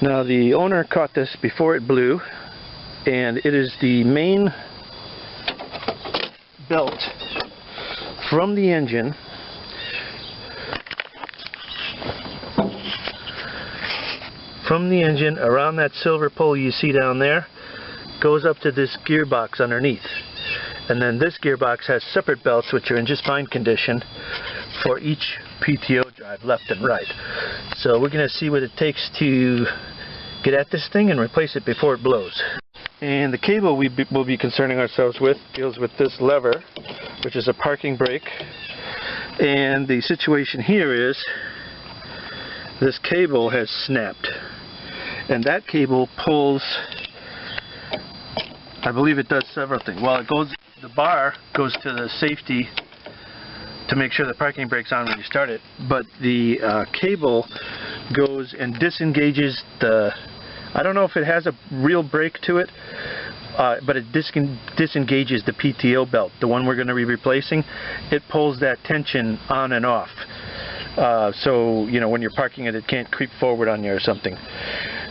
Now the owner caught this before it blew, and it is the main belt from the engine around that silver pole you see down there, goes up to this gearbox underneath. And then this gearbox has separate belts which are in just fine condition for each PTO drive, left and right. So we're going to see what it takes to get at this thing and replace it before it blows. And the cable we'll be concerning ourselves with deals with this lever, which is a parking brake. And the situation here is this cable has snapped. And that cable pulls, I believe it does several things. Well, the bar goes to the safety to make sure the parking brake's on when you start it, but the cable goes and disengages I don't know if it has a real brake to it, but it disengages the PTO belt, the one we're going to be replacing. It pulls that tension on and off. So, you know, when you're parking it can't creep forward on you or something.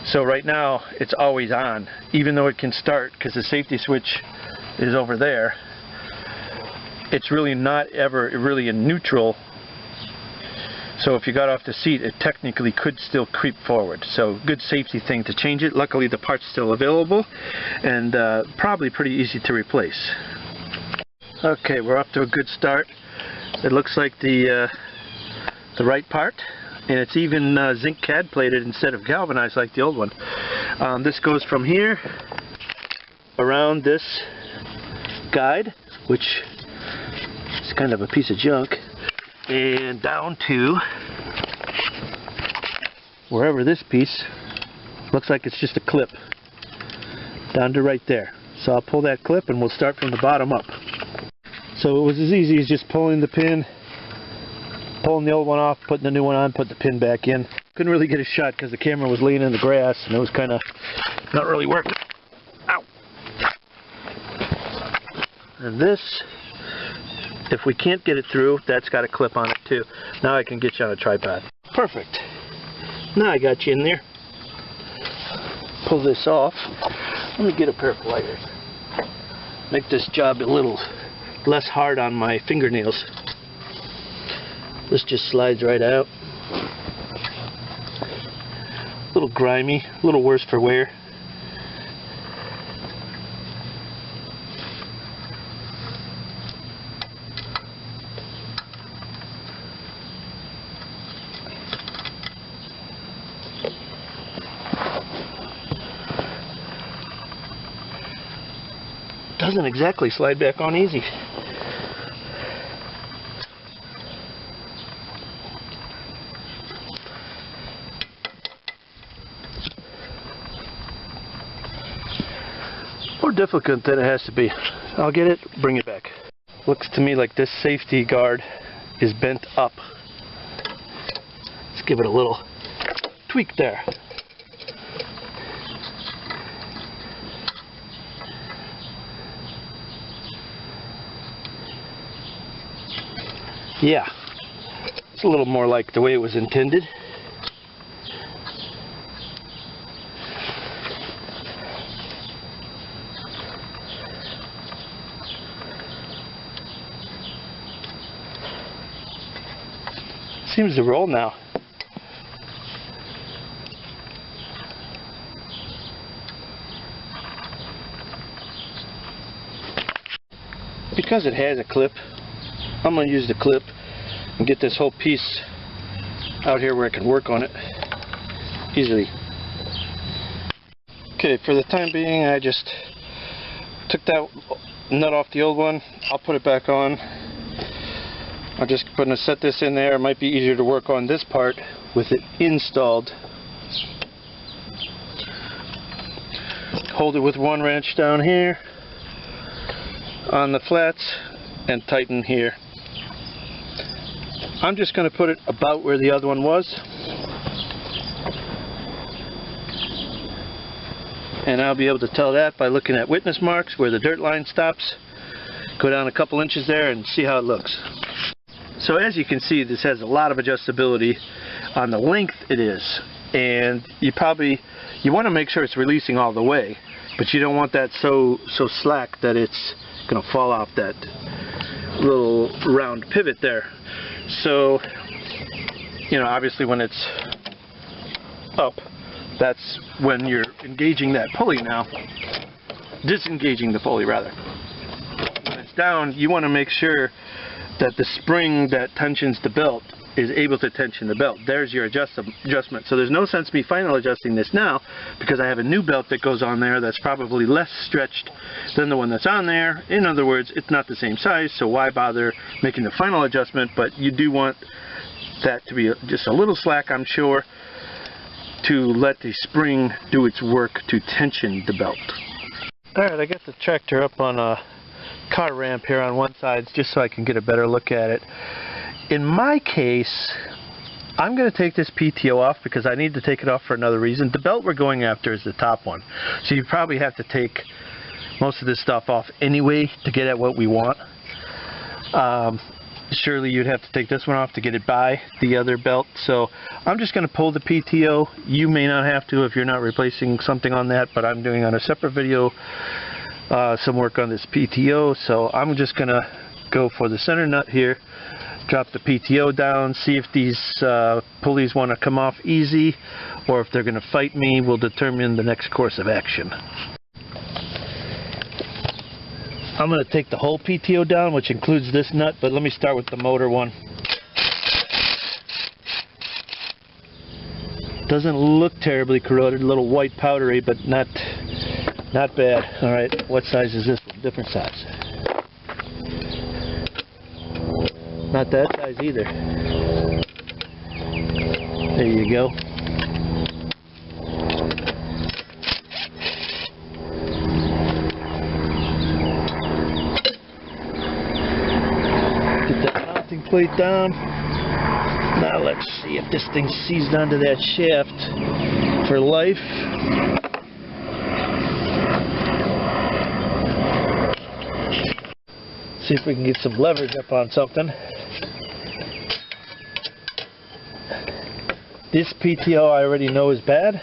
So right now, it's always on, even though it can start, because the safety switch is over there. It's really not ever really in neutral. So if you got off the seat, it technically could still creep forward. So good safety thing to change it. Luckily the part's still available, and probably pretty easy to replace. Okay, we're off to a good start. It looks like the right part, and it's even zinc cad plated instead of galvanized like the old one. This goes from here around this guide, which is kind of a piece of junk, and down to wherever this piece looks like it's just a clip, down to right there. So I'll pull that clip and we'll start from the bottom up. So it was as easy as just pulling the pin, pulling the old one off, putting the new one on, put the pin back in. Couldn't really get a shot because the camera was laying in the grass and it was kind of not really working. Ow! And this, if we can't get it through, that's got a clip on it too. Now I can get you on a tripod. Perfect. Now I got you in there. Pull this off. Let me get a pair of pliers. Make this job a little less hard on my fingernails. This just slides right out. A little grimy, a little worse for wear. Doesn't exactly slide back on easy. More difficult than it has to be. I'll get it, bring it back. Looks to me like this safety guard is bent up. Let's give it a little tweak there. Yeah, it's a little more like the way it was intended. Seems to roll now. Because it has a clip, I'm going to use the clip and get this whole piece out here where I can work on it easily. Okay, for the time being I just took that nut off the old one. I'll put it back on. I'm just going to set this in there. It might be easier to work on this part with it installed. Hold it with one wrench down here on the flats and tighten here. I'm just going to put it about where the other one was, and I'll be able to tell that by looking at witness marks where the dirt line stops. Go down a couple inches there and see how it looks. So as you can see, this has a lot of adjustability on the length it is, and you probably you want to make sure it's releasing all the way, but you don't want that so slack that it's going to fall off that little round pivot there. So, you know, obviously when it's up, that's when you're engaging that pulley now, disengaging the pulley rather. When it's down, you want to make sure that the spring that tensions the belt is able to tension the belt. There's your adjustment. So there's no sense me final adjusting this now, because I have a new belt that goes on there that's probably less stretched than the one that's on there. In other words, it's not the same size, so why bother making the final adjustment? But you do want that to be just a little slack, I'm sure, to let the spring do its work to tension the belt. Alright, I got the tractor up on a car ramp here on one side just so I can get a better look at it. In my case, I'm going to take this PTO off because I need to take it off for another reason. The belt we're going after is the top one, so you probably have to take most of this stuff off anyway to get at what we want. Surely you'd have to take this one off to get it by the other belt, so I'm just going to pull the PTO. You may not have to if you're not replacing something on that, but I'm doing on a separate video some work on this PTO, so I'm just going to go for the center nut here, drop the PTO down, see if these pulleys want to come off easy or if they're going to fight me. Will determine the next course of action. I'm going to take the whole PTO down, which includes this nut, but let me start with the motor one. Doesn't look terribly corroded, a little white powdery, but not bad. Alright, what size is this one? Different size. Not that size either. There you go. Get that mounting plate down. Now let's see if this thing's seized onto that shaft for life. See if we can get some leverage up on something. This PTO I already know is bad.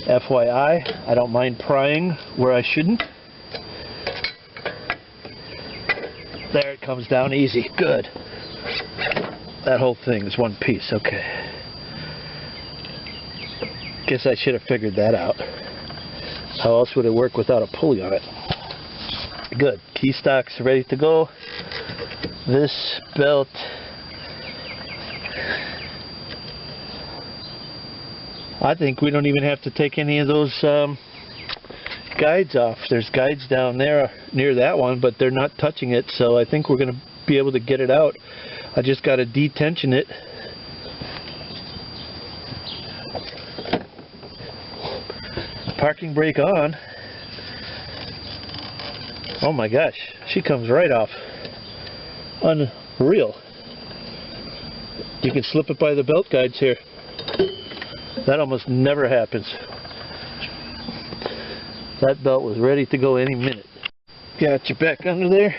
FYI, I don't mind prying where I shouldn't. There, it comes down easy. Good. That whole thing is one piece. Okay. Guess I should have figured that out. How else would it work without a pulley on it? Good. Key stock's ready to go. This belt I think we don't even have to take any of those guides off. There's guides down there near that one, but they're not touching it, so I think we're going to be able to get it out. I just got to detension it. Parking brake on. Oh my gosh, she comes right off. Unreal. You can slip it by the belt guides here. That almost never happens. That belt was ready to go any minute. Got you back under there.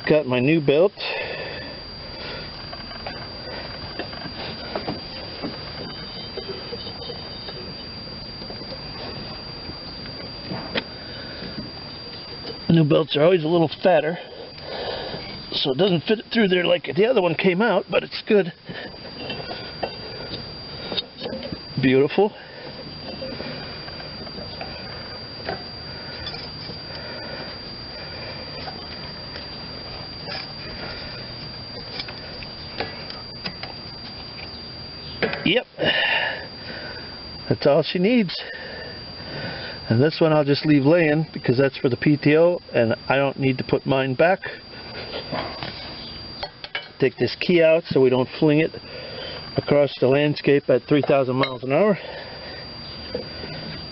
Got my new belt. New belts are always a little fatter, so it doesn't fit through there like the other one came out, but it's good. Beautiful. Yep, that's all she needs. And this one I'll just leave laying because that's for the PTO and I don't need to put mine back. Take this key out so we don't fling it across the landscape at 3,000 miles an hour.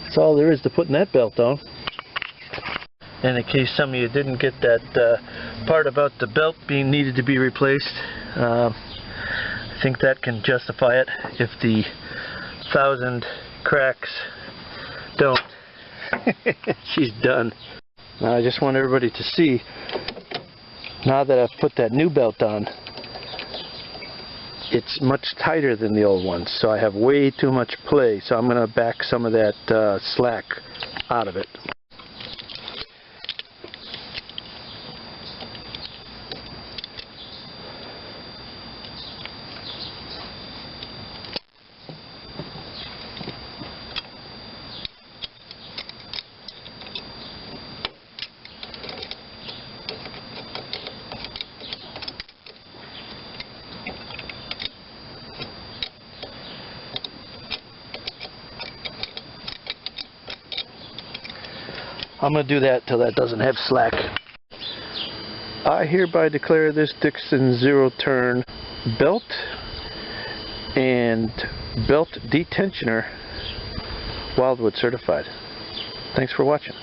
That's all there is to putting that belt on. And in case some of you didn't get that part about the belt being needed to be replaced, I think that can justify it if the 1,000 cracks don't. She's done. Now I just want everybody to see, now that I've put that new belt on, it's much tighter than the old ones, so I have way too much play, so I'm going to back some of that slack out of it. I'm going to do that till that doesn't have slack. I hereby declare this Dixon zero-turn belt and belt detensioner Wildwood certified. Thanks for watching.